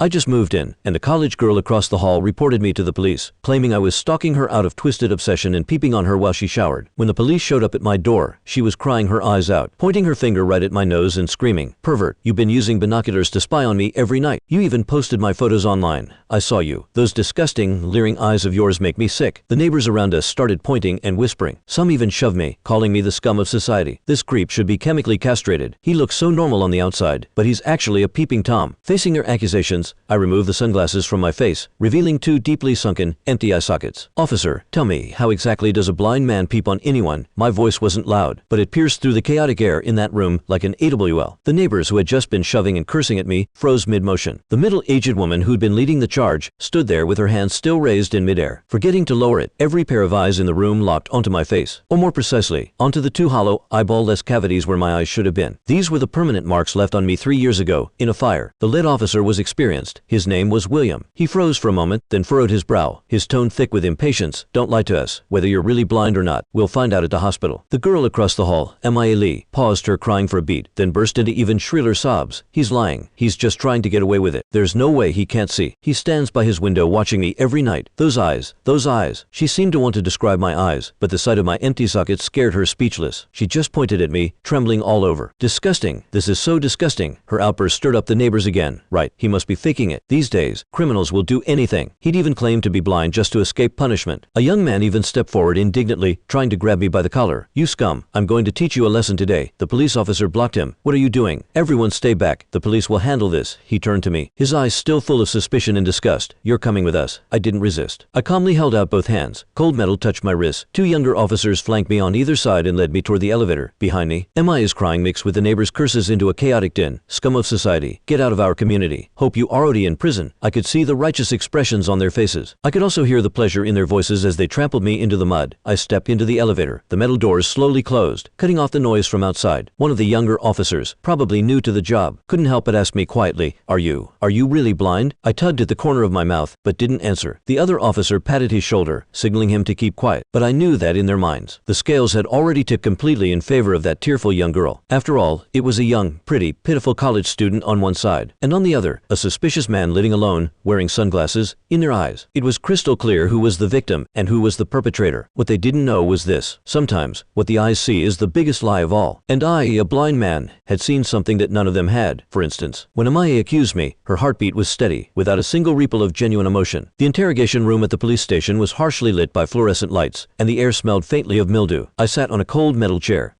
I just moved in, and a college girl across the hall reported me to the police, claiming I was stalking her out of twisted obsession and peeping on her while she showered. When the police showed up at my door, she was crying her eyes out, pointing her finger right at my nose and screaming, "Pervert, you've been using binoculars to spy on me every night. You even posted my photos online. I saw you. Those disgusting, leering eyes of yours make me sick." The neighbors around us started pointing and whispering. Some even shoved me, calling me the scum of society. This creep should be chemically castrated. He looks so normal on the outside, but he's actually a peeping Tom. Facing their accusations, I removed the sunglasses from my face, revealing two deeply sunken, empty eye sockets. "Officer, tell me, how exactly does a blind man peep on anyone?" My voice wasn't loud, but it pierced through the chaotic air in that room like an AWL. The neighbors, who had just been shoving and cursing at me, froze mid-motion. The middle-aged woman who'd been leading the charge stood there with her hands still raised in midair. Forgetting to lower it, every pair of eyes in the room locked onto my face, or more precisely, onto the two hollow, eyeball-less cavities where my eyes should have been. These were the permanent marks left on me 3 years ago, in a fire. The lead officer was experienced. His name was William. He froze for a moment, then furrowed his brow, his tone thick with impatience. "Don't lie to us. Whether you're really blind or not, we'll find out at the hospital." The girl across the hall, Mia Lee, paused her crying for a beat, then burst into even shriller sobs. "He's lying. He's just trying to get away with it. There's no way he can't see. He stands by his window watching me every night. Those eyes, those eyes." She seemed to want to describe my eyes, but the sight of my empty sockets scared her speechless. She just pointed at me, trembling all over. "Disgusting. This is so disgusting." Her outburst stirred up the neighbors again. Right, he must be faking it. These days, criminals will do anything. He'd even claimed to be blind just to escape punishment. A young man even stepped forward indignantly, trying to grab me by the collar. "You scum, I'm going to teach you a lesson today." The police officer blocked him. "What are you doing? Everyone stay back. The police will handle this." He turned to me, his eyes still full of suspicion and disgust. "You're coming with us." I didn't resist. I calmly held out both hands. Cold metal touched my wrists. Two younger officers flanked me on either side and led me toward the elevator. Behind me, Mia's crying mixed with the neighbors' curses into a chaotic din. "Scum of society, get out of our community. Hope you are already in prison." I could see the righteous expressions on their faces. I could also hear the pleasure in their voices as they trampled me into the mud. I stepped into the elevator. The metal doors slowly closed, cutting off the noise from outside. One of the younger officers, probably new to the job, couldn't help but ask me quietly, Are you really blind?" I tugged at the corner of my mouth, but didn't answer. The other officer patted his shoulder, signaling him to keep quiet, but I knew that in their minds, the scales had already tipped completely in favor of that tearful young girl. After all, it was a young, pretty, pitiful college student on one side, and on the other, a suspicious man living alone, wearing sunglasses, in their eyes. It was crystal clear who was the victim and who was the perpetrator. What they didn't know was this: sometimes, what the eyes see is the biggest lie of all. And I, a blind man, had seen something that none of them had. For instance, when Mia accused me, her heartbeat was steady, without a single ripple of genuine emotion. The interrogation room at the police station was harshly lit by fluorescent lights, and the air smelled faintly of mildew. I sat on a cold metal chair,